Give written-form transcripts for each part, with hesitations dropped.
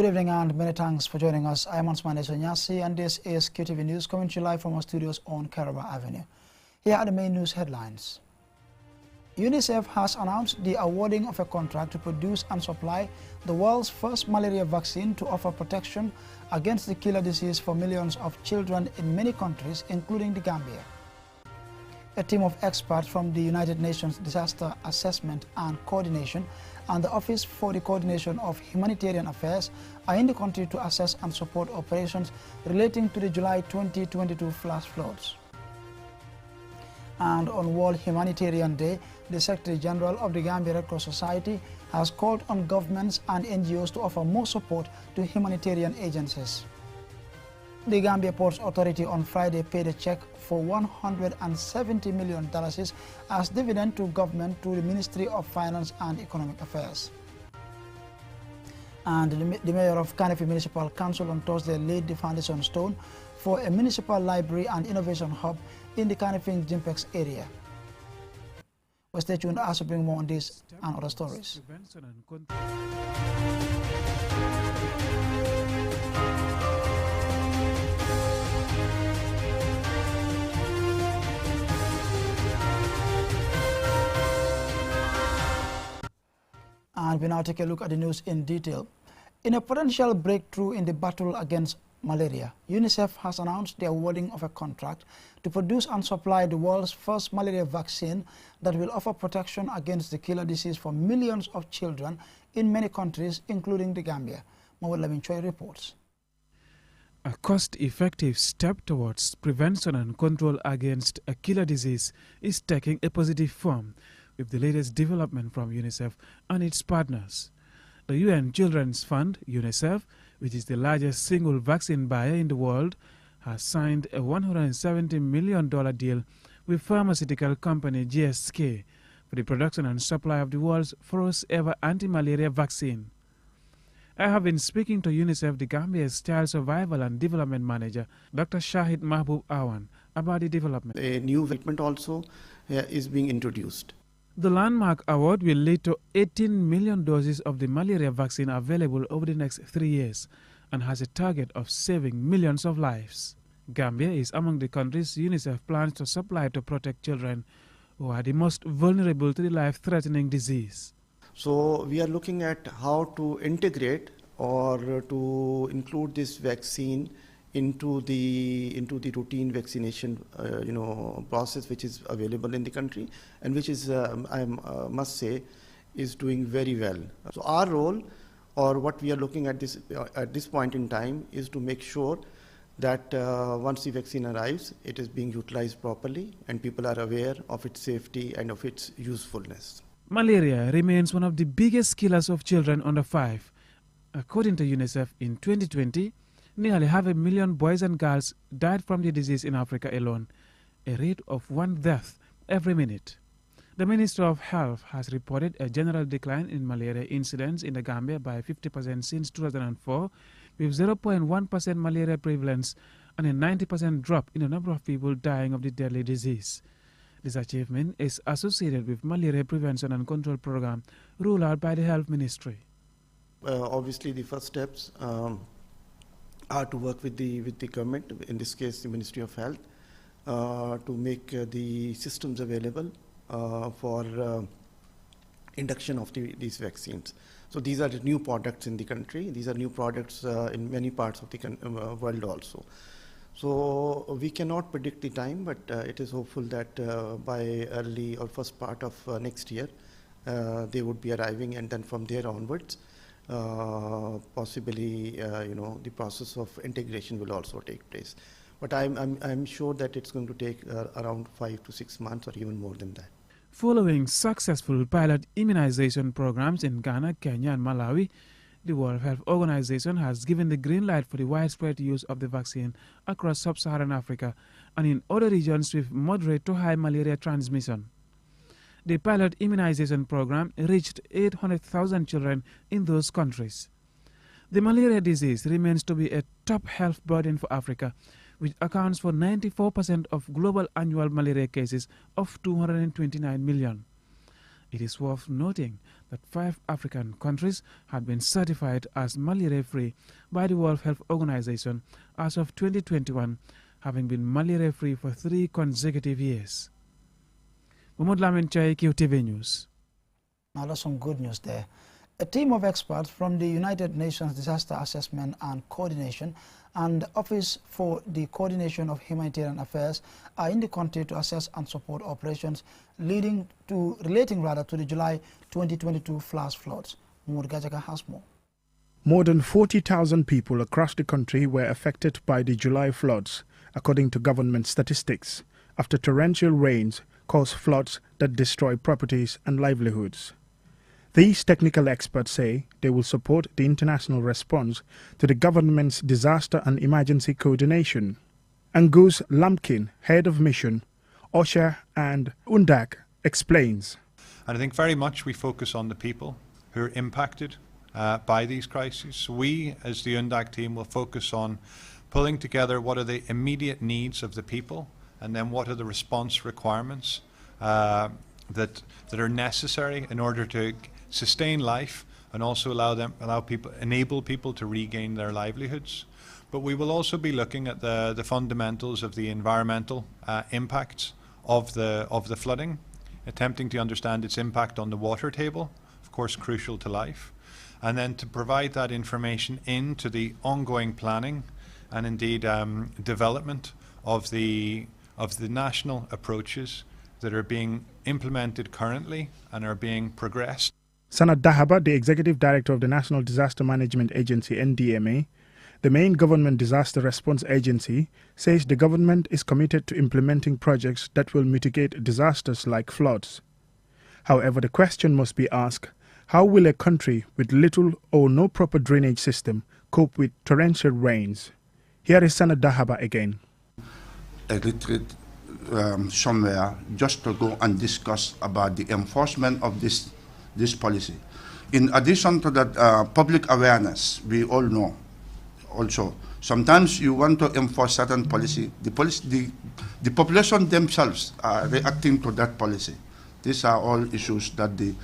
Good evening and many thanks for joining us. I am Ansmane Sonyasi and this is QTV News coming to you live from our studios on Caraba Avenue. Here are the main news headlines. UNICEF has announced the awarding of a contract to produce and supply the world's first malaria vaccine to offer protection against the killer disease for millions of children in many countries, including the Gambia. A team of experts from the United Nations Disaster Assessment and Coordination and the Office for the Coordination of Humanitarian Affairs are in the country to assess and support operations relating to the July 2022 flash floods. And on World Humanitarian Day, the Secretary General of the Gambia Red Cross Society has called on governments and NGOs to offer more support to humanitarian agencies. The Gambia Ports Authority on Friday paid a check for $170 million as dividend to government through the Ministry of Finance and Economic Affairs. And the Mayor of Kanifing Municipal Council on Thursday laid the foundation stone for a municipal library and innovation hub in the Kanifing Jimpex area. Well, stay tuned as we bring more on this and other stories. And we now take a look at the news in detail. In a potential breakthrough in the battle against malaria, UNICEF has announced the awarding of a contract to produce and supply the world's first malaria vaccine that will offer protection against the killer disease for millions of children in many countries, including the Gambia. Mawad Lamin Choi reports. A cost-effective step towards prevention and control against a killer disease is taking a positive form with the latest development from UNICEF and its partners. The UN Children's Fund, UNICEF, which is the largest single vaccine buyer in the world, has signed a $170 million deal with pharmaceutical company GSK for the production and supply of the world's first ever anti-malaria vaccine. I have been speaking to UNICEF, the Gambia's Child Survival and Development Manager, Dr. Shahid Mahbub Awan, about the development. A new development also is being introduced. The landmark award will lead to 18 million doses of the malaria vaccine available over the next 3 years and has a target of saving millions of lives. Gambia is among the countries UNICEF plans to supply to protect children who are the most vulnerable to the life-threatening disease. So we are looking at how to integrate or to include this vaccine into the routine vaccination process which is available in the country and which is I must say is doing very well. So our role, or what we are looking at this point in time, is to make sure that once the vaccine arrives, it is being utilized properly and people are aware of its safety and of its usefulness. Malaria remains one of the biggest killers of children under 5. According to UNICEF, in 2020, nearly 500,000 boys and girls died from the disease in Africa alone, a rate of 1 death every minute. The Ministry of Health has reported a general decline in malaria incidence in the Gambia by 50% since 2004, with 0.1% malaria prevalence and a 90% drop in the number of people dying of the deadly disease. This achievement is associated with malaria prevention and control program rolled out by the Health Ministry. Obviously, the first steps are to work with the government, in this case the Ministry of Health, to make the systems available for induction of these vaccines. So these are the new products in the country. These are new products in many parts of the world also. So we cannot predict the time, but it is hopeful that by early or first part of next year, they would be arriving, and then from there onwards, possibly, the process of integration will also take place. But I'm sure that it's going to take around 5 to 6 months or even more than that. Following successful pilot immunization programs in Ghana, Kenya, and Malawi, the World Health Organization has given the green light for the widespread use of the vaccine across sub-Saharan Africa and in other regions with moderate to high malaria transmission. The pilot immunization program reached 800,000 children in those countries. The malaria disease remains to be a top health burden for Africa, which accounts for 94% of global annual malaria cases of 229 million. It is worth noting that 5 African countries had been certified as malaria-free by the World Health Organization as of 2021, having been malaria-free for 3 consecutive years. Mahmoud Lamin Chai, QTV News. Now there's some good news there. A team of experts from the United Nations Disaster Assessment and Coordination and Office for the Coordination of Humanitarian Affairs are in the country to assess and support operations relating to the July 2022 flash floods. Mahmoud Gajaga has more. More than 40,000 people across the country were affected by the July floods, according to government statistics, after torrential rains caused floods that destroy properties and livelihoods. These technical experts say they will support the international response to the government's disaster and emergency coordination. Angus Lampkin, head of mission, OSHA and UNDAC, explains. And I think very much we focus on the people who are impacted by these crises. So we, as the UNDAC team, will focus on pulling together what are the immediate needs of the people, and then what are the response requirements that are necessary in order to sustain life and also enable people to regain their livelihoods. But we will also be looking at the fundamentals of the environmental impacts of the flooding, attempting to understand its impact on the water table, of course crucial to life, and then to provide that information into the ongoing planning and indeed development of the national approaches that are being implemented currently and are being progressed. Sanat Dahaba, the Executive Director of the National Disaster Management Agency NDMA, the main government disaster response agency, says the government is committed to implementing projects that will mitigate disasters like floods. However, the question must be asked, how will a country with little or no proper drainage system cope with torrential rains? Here is Sanat Dahaba again. A retreat somewhere just to go and discuss about the enforcement of this policy. In addition to that, public awareness, we all know also. Sometimes you want to enforce certain policy, the population themselves are reacting to that policy. These are all issues that the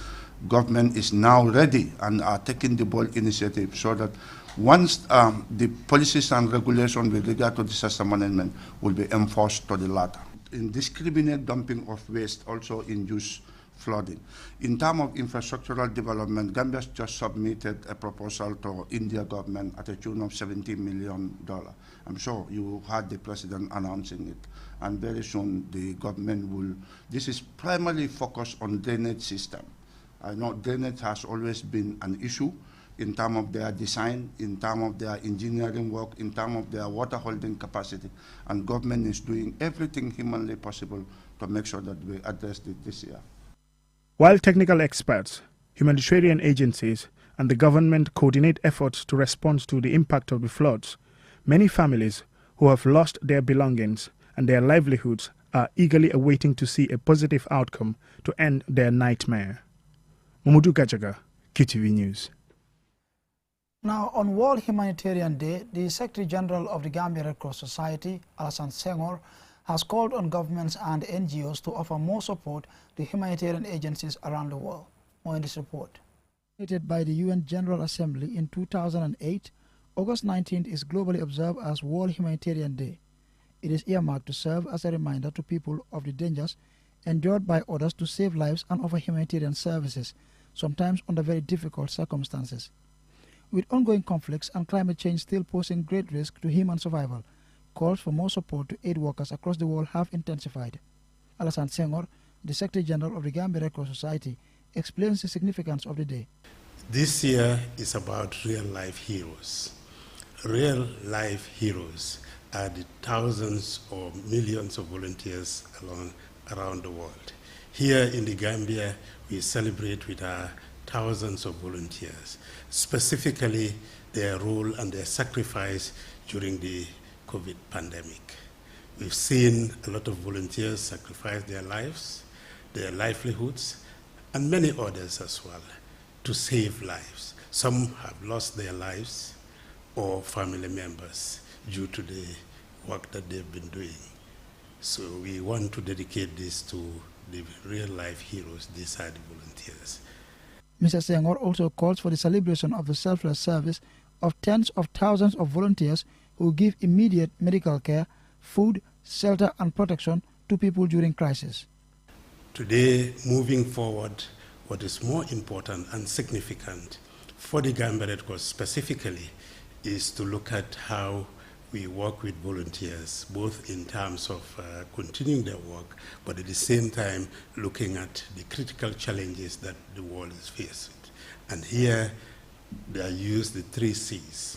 government is now ready and are taking the bold initiative so that once the policies and regulations with regard to disaster management will be enforced to the latter. Indiscriminate dumping of waste also induce flooding. In terms of infrastructural development, Gambia just submitted a proposal to India government at a tune of $17 million. I'm sure you heard the president announcing it. And very soon the government will, this is primarily focused on drainage system. I know drainage has always been an issue in terms of their design, in terms of their engineering work, in terms of their water holding capacity. And government is doing everything humanly possible to make sure that we address it this year. While technical experts, humanitarian agencies, and the government coordinate efforts to respond to the impact of the floods, many families who have lost their belongings and their livelihoods are eagerly awaiting to see a positive outcome to end their nightmare. Mamadou Gajaga, QTV News. Now, on World Humanitarian Day, the Secretary General of the Gambia Red Cross Society, Alassane Senghor, has called on governments and NGOs to offer more support to humanitarian agencies around the world. More in this report. Created by the UN General Assembly in 2008, August 19th is globally observed as World Humanitarian Day. It is earmarked to serve as a reminder to people of the dangers endured by others to save lives and offer humanitarian services, sometimes under very difficult circumstances. With ongoing conflicts and climate change still posing great risk to human survival, calls for more support to aid workers across the world have intensified. Alassane Senghor, the Secretary General of the Gambia Red Cross Society, explains the significance of the day. This year is about real-life heroes. Real-life heroes are the thousands or millions of volunteers around the world. Here in the Gambia, we celebrate with our thousands of volunteers, specifically their role and their sacrifice during the COVID pandemic. We've seen a lot of volunteers sacrifice their lives, their livelihoods, and many others as well, to save lives. Some have lost their lives or family members due to the work that they've been doing. So we want to dedicate this to the real-life heroes. These are the volunteers. Mr. Senghor also calls for the celebration of the selfless service of tens of thousands of volunteers who give immediate medical care, food, shelter and protection to people during crisis. Today, moving forward, what is more important and significant for the Gambia Red Cross specifically is to look at how we work with volunteers, both in terms of continuing their work, but at the same time looking at the critical challenges that the world is facing. And here they are used the 3 C's.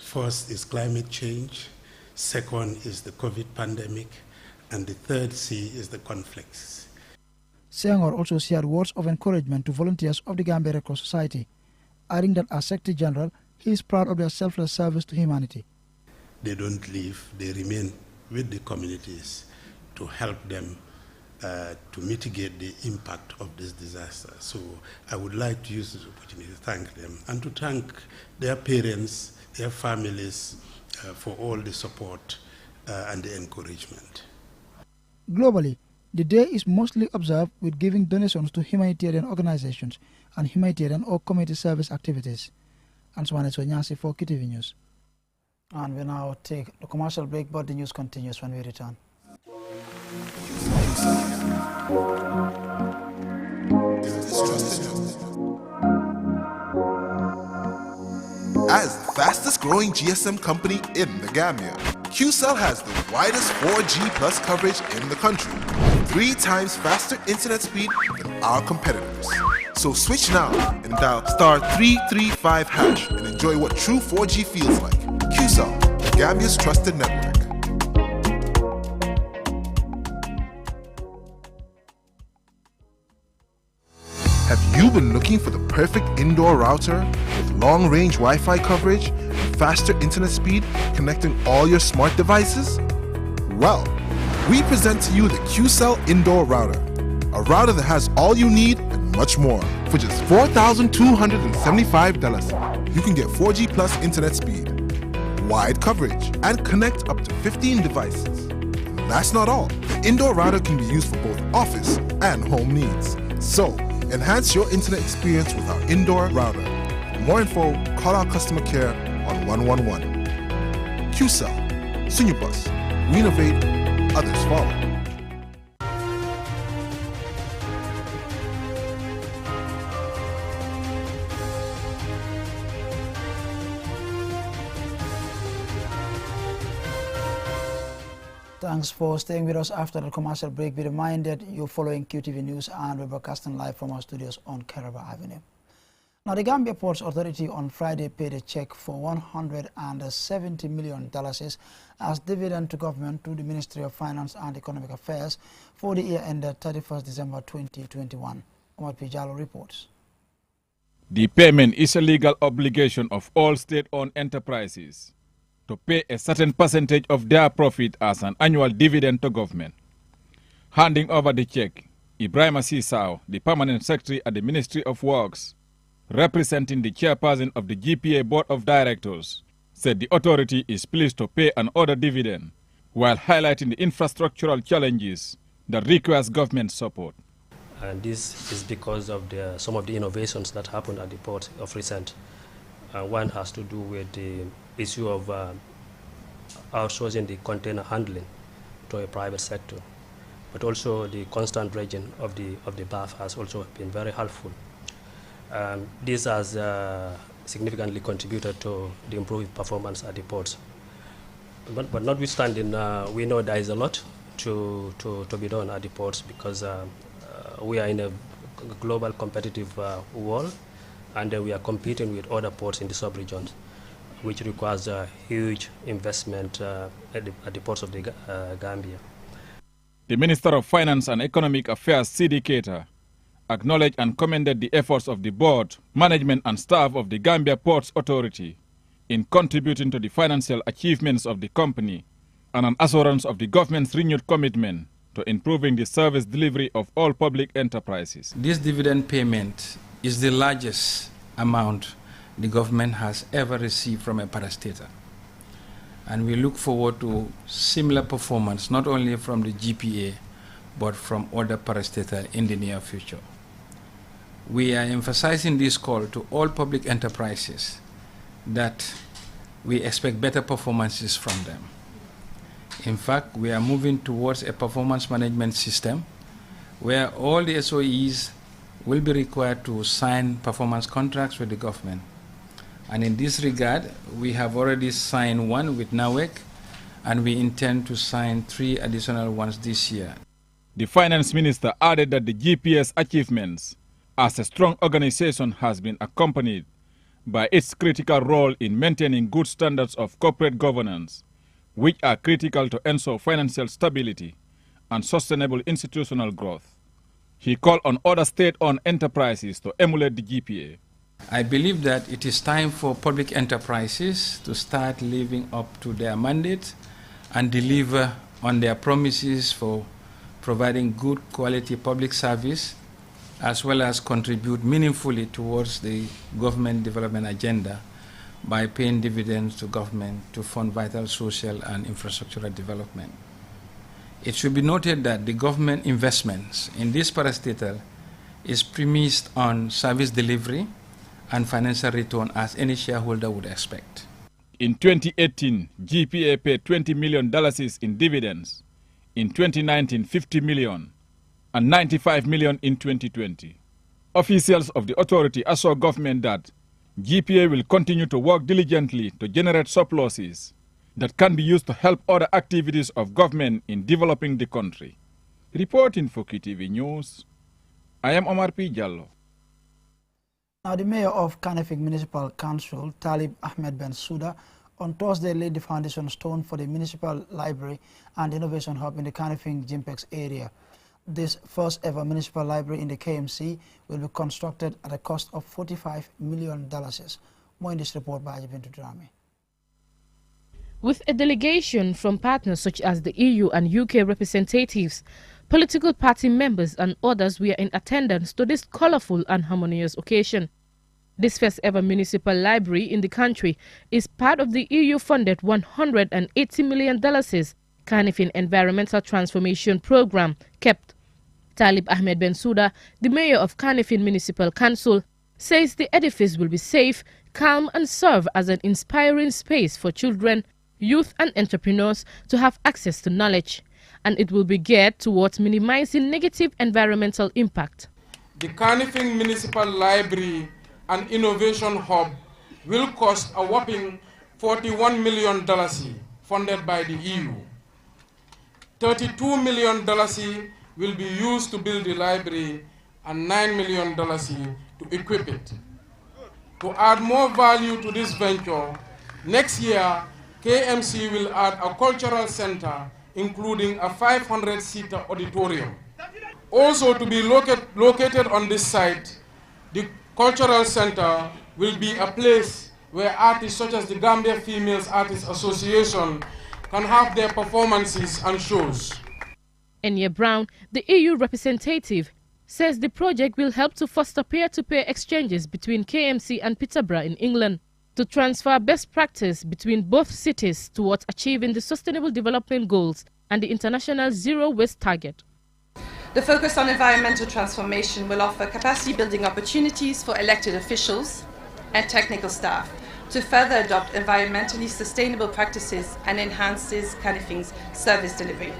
First is climate change, second is the COVID pandemic, and the third C is the conflicts. Senghor also shared words of encouragement to volunteers of the Gambia Red Cross Society, adding that as Secretary General, he is proud of their selfless service to humanity. They don't leave, they remain with the communities to help them to mitigate the impact of this disaster. So I would like to use this opportunity to thank them and to thank their parents, their families for all the support and the encouragement. Globally, the day is mostly observed with giving donations to humanitarian organizations and humanitarian or community service activities. Answane Sonyasi for QTV News. And we now take a commercial break, but the news continues when we return. As the fastest growing GSM company in the Gambia, QCell has the widest 4G plus coverage in the country, 3 times faster internet speed than our competitors. So switch now and dial *335# and enjoy what true 4G feels like. QCell, Gambia's trusted network. Have you been looking for the perfect indoor router with long-range Wi-Fi coverage and faster internet speed connecting all your smart devices? Well, we present to you the QCell Indoor Router, a router that has all you need and much more. For just $4,275, you can get 4G plus internet speed, wide coverage, and connect up to 15 devices. That's not all. The indoor router can be used for both office and home needs. So, enhance your internet experience with our indoor router. For more info, call our customer care on 111. QCell, Sunyubus, we innovate, others follow. Thanks for staying with us after the commercial break. Be reminded you're following QTV News and we're broadcasting live from our studios on Caraba Avenue. Now, the Gambia Ports Authority on Friday paid a check for $170 million as dividend to government to the Ministry of Finance and Economic Affairs for the year ended 31st December 2021. Omar Pijalo reports. The payment is a legal obligation of all state-owned enterprises to pay a certain percentage of their profit as an annual dividend to government. Handing over the check, Ibrahim Sisao, the Permanent Secretary at the Ministry of Works, representing the chairperson of the GPA Board of Directors, said the authority is pleased to pay an other dividend, while highlighting the infrastructural challenges that requires government support. And this is because of some of the innovations that happened at the port of recent. One has to do with the issue of outsourcing the container handling to a private sector, but also the constant dredging of the berth has also been very helpful. This has significantly contributed to the improved performance at the ports. But notwithstanding, we know there is a lot to be done at the ports because we are in a global competitive world, and we are competing with other ports in the sub-regions, which requires a huge investment at the ports of the Gambia. The Minister of Finance and Economic Affairs, C.D. Keita, acknowledged and commended the efforts of the board, management and staff of the Gambia Ports Authority in contributing to the financial achievements of the company and an assurance of the government's renewed commitment to improving the service delivery of all public enterprises. This dividend payment is the largest amount the government has ever received from a parastatal. And we look forward to similar performance, not only from the GPA, but from other parastatals in the near future. We are emphasizing this call to all public enterprises that we expect better performances from them. In fact, we are moving towards a performance management system where all the SOEs will be required to sign performance contracts with the government. And in this regard, we have already signed one with NAWEC, and we intend to sign 3 additional ones this year. The finance minister added that the GPA's achievements as a strong organization has been accompanied by its critical role in maintaining good standards of corporate governance, which are critical to ensure financial stability and sustainable institutional growth. He called on other state-owned enterprises to emulate the GPA. I believe that it is time for public enterprises to start living up to their mandate and deliver on their promises for providing good quality public service, as well as contribute meaningfully towards the government development agenda by paying dividends to government to fund vital social and infrastructural development. It should be noted that the government investments in this parastatal is premised on service delivery and financial return as any shareholder would expect. In 2018, GPA paid $20 million in dividends. In 2019, $50 million, and $95 million in 2020. Officials of the authority assured government that GPA will continue to work diligently to generate surpluses that can be used to help other activities of government in developing the country. Reporting for KTV News, I am Omar P. Jallo. Now, the mayor of Kanifing Municipal Council, Talib Ahmed Bensouda, on Thursday laid the foundation stone for the Municipal Library and Innovation Hub in the Kanifing Jimpex area. This first ever municipal library in the KMC will be constructed at a cost of $45 million. More in this report by Ajibintu Drame. With a delegation from partners such as the EU and UK representatives, political party members and others were in attendance to this colorful and harmonious occasion. This first ever municipal library in the country is part of the EU-funded $180 million Kanifing Environmental Transformation Program, KEPT. Talib Ahmed Bensouda, the mayor of Kanifing Municipal Council, says the edifice will be safe, calm and serve as an inspiring space for children, youth and entrepreneurs to have access to knowledge, and it will be geared towards minimizing negative environmental impact. The Kanifing Municipal Library and Innovation Hub will cost a whopping $41 million funded by the EU. $32 million will be used to build the library and $9 million to equip it. To add more value to this venture, next year KMC will add a cultural center including a 500-seater auditorium. Also to be located on this site, the Cultural Center will be a place where artists such as the Gambia Females Artists Association can have their performances and shows. Enya Brown, the EU representative, says the project will help to foster peer-to-peer exchanges between KMC and Peterborough in England to transfer best practice between both cities towards achieving the Sustainable Development Goals and the International Zero Waste Target. The focus on environmental transformation will offer capacity-building opportunities for elected officials and technical staff to further adopt environmentally sustainable practices and enhances Kanifing's service delivery.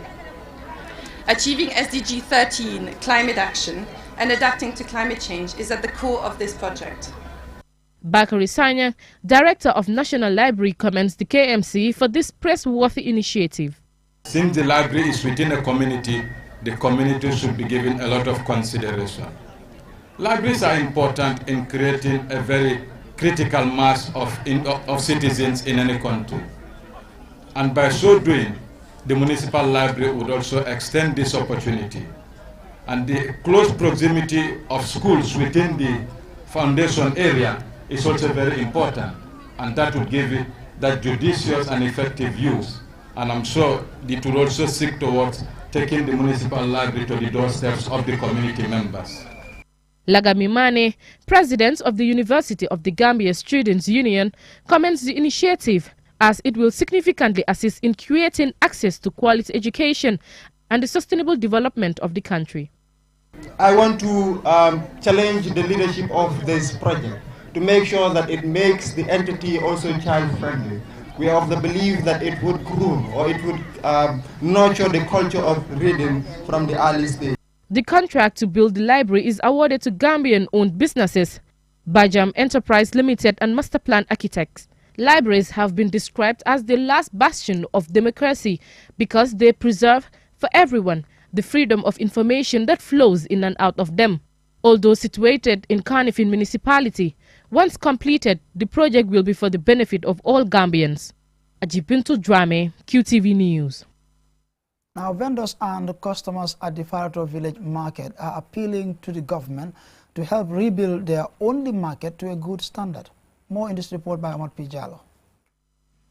Achieving SDG 13, climate action, and adapting to climate change is at the core of this project. Bakary Sanya, Director of National Library, commends the KMC for this praiseworthy initiative. Since the library is within a community, the community should be given a lot of consideration. Libraries are important in creating a very critical mass of citizens in any country. And by so doing, the municipal library would also extend this opportunity. And the close proximity of schools within the foundation area is also very important. And that would give it that judicious and effective use. And I'm sure it will also seek towards taking the municipal library to the doorsteps of the community members. Lagami Mane, President of the University of the Gambia Students' Union, commends the initiative as it will significantly assist in creating access to quality education and the sustainable development of the country. I want to challenge the leadership of this project to make sure that it makes the entity also child-friendly. We are of the belief that it would groom or it would nurture the culture of reading from the early stage. The contract to build the library is awarded to Gambian-owned businesses, Bajam Enterprise Limited and Masterplan Architects. Libraries have been described as the last bastion of democracy because they preserve for everyone the freedom of information that flows in and out of them. Although situated in Carnifing Municipality, once completed, the project will be for the benefit of all Gambians. Ajipinto Drame, QTV News. Now, vendors and customers at the Farato Village Market are appealing to the government to help rebuild their only market to a good standard. More in this report by Ahmad P. Jallo.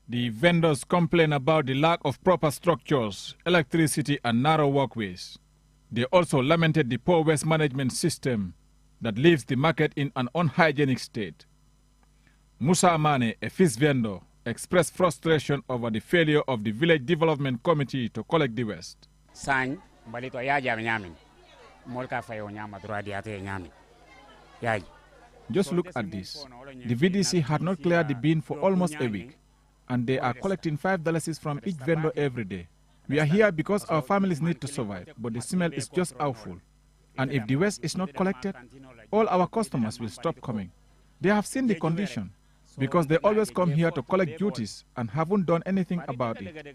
The vendors complain about the lack of proper structures, electricity and narrow walkways. They also lamented the poor waste management system that leaves the market in an unhygienic state. Musa Mane, a fish vendor, expressed frustration over the failure of the Village Development Committee to collect the waste. Just look at this. The VDC had not cleared the bin for almost a week, and they are collecting $5 from each vendor every day. We are here because our families need to survive, but the smell is just awful. And if the waste is not collected, all our customers will stop coming. They have seen the condition, because they always come here to collect duties and haven't done anything about it.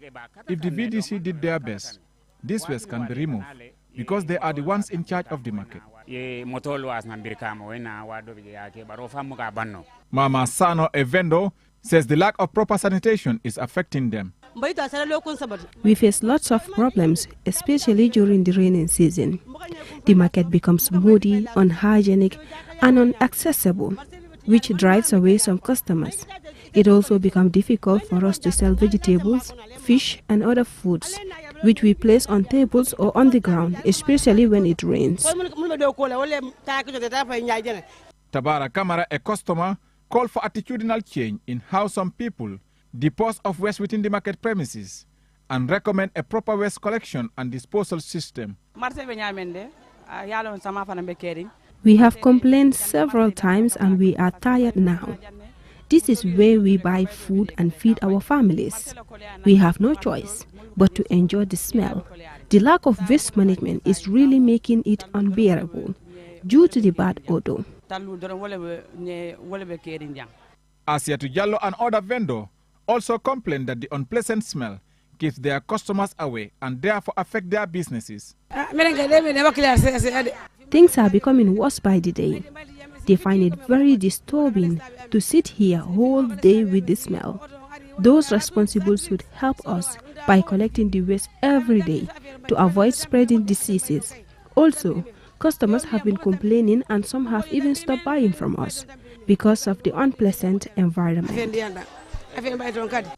If the VDC did their best, this waste can be removed, because they are the ones in charge of the market. Mama Sano, a vendor, says the lack of proper sanitation is affecting them. We face lots of problems, especially during the rainy season. The market becomes muddy, unhygienic, and inaccessible, which drives away some customers. It also becomes difficult for us to sell vegetables, fish, and other foods, which we place on tables or on the ground, especially when it rains. Tabara Kamara, a customer, called for attitudinal change in how some people dispose of waste within the market premises and recommend a proper waste collection and disposal system. We have complained several times and we are tired now. This is where we buy food and feed our families. We have no choice but to enjoy the smell. The lack of waste management is really making it unbearable due to the bad odor. Asiatu Jallo and other vendors also complain that the unpleasant smell keeps their customers away and therefore affect their businesses. Things are becoming worse by the day. They find it very disturbing to sit here all day with the smell. Those responsible should help us by collecting the waste every day to avoid spreading diseases. Also, customers have been complaining and some have even stopped buying from us because of the unpleasant environment.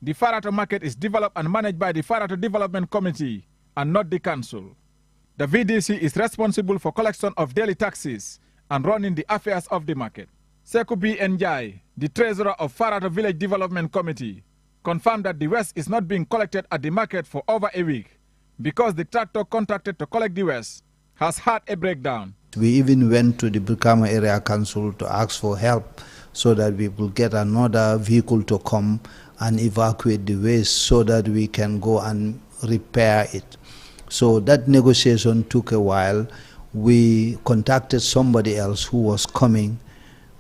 The Farato market is developed and managed by the Farato Development Committee and not the council. The VDC is responsible for collection of daily taxes and running the affairs of the market. Sekubi Njai, the treasurer of Farato Village Development Committee, confirmed that the waste is not being collected at the market for over a week because the tractor contracted to collect the waste has had a breakdown. We even went to the Brikama Area Council to ask for help so that we will get another vehicle to come and evacuate the waste so that we can go and repair it. So that negotiation took a while. We contacted somebody else who was coming,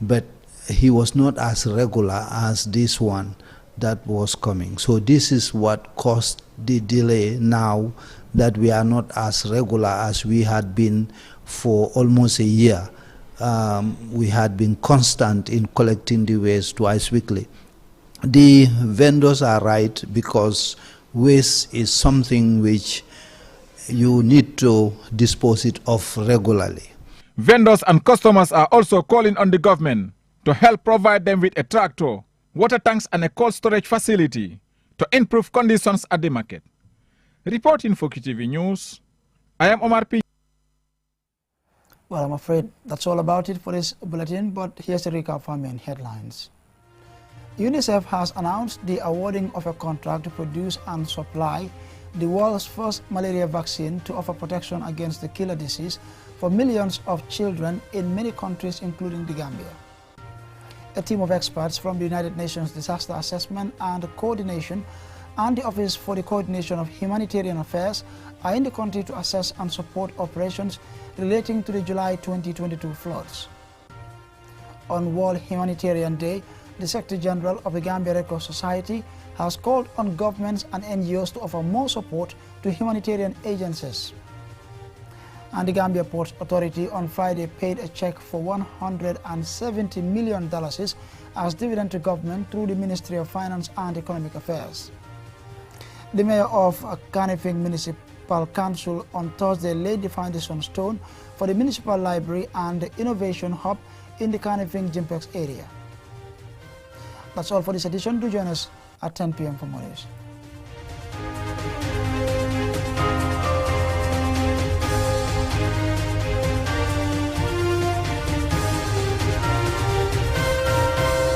but he was not as regular as this one that was coming. So this is what caused the delay now, that we are not as regular as we had been for almost a year. We had been constant in collecting the waste twice weekly. The vendors are right, because waste is something which you need to dispose it of regularly. Vendors and customers are also calling on the government to help provide them with a tractor, water tanks and a cold storage facility to improve conditions at the market. Reporting for QTV News, I am Omar P. Well, I'm afraid that's all about it for this bulletin, but here's a recap for main headlines. UNICEF has announced the awarding of a contract to produce and supply the world's first malaria vaccine to offer protection against the killer disease for millions of children in many countries, including the Gambia. A team of experts from the United Nations Disaster Assessment and Coordination and the Office for the Coordination of Humanitarian Affairs are in the country to assess and support operations relating to the July 2022 floods. On World Humanitarian Day, the Secretary General of the Gambia Red Cross Society has called on governments and NGOs to offer more support to humanitarian agencies. And the Gambia Ports Authority on Friday paid a check for $170 million as dividend to government through the Ministry of Finance and Economic Affairs. The mayor of Kanifing Municipal Council on Thursday laid the foundation stone for the Municipal Library and the Innovation Hub in the Kanifing Jimpex area. That's all for this edition. Do join us at 10 p.m. for more news.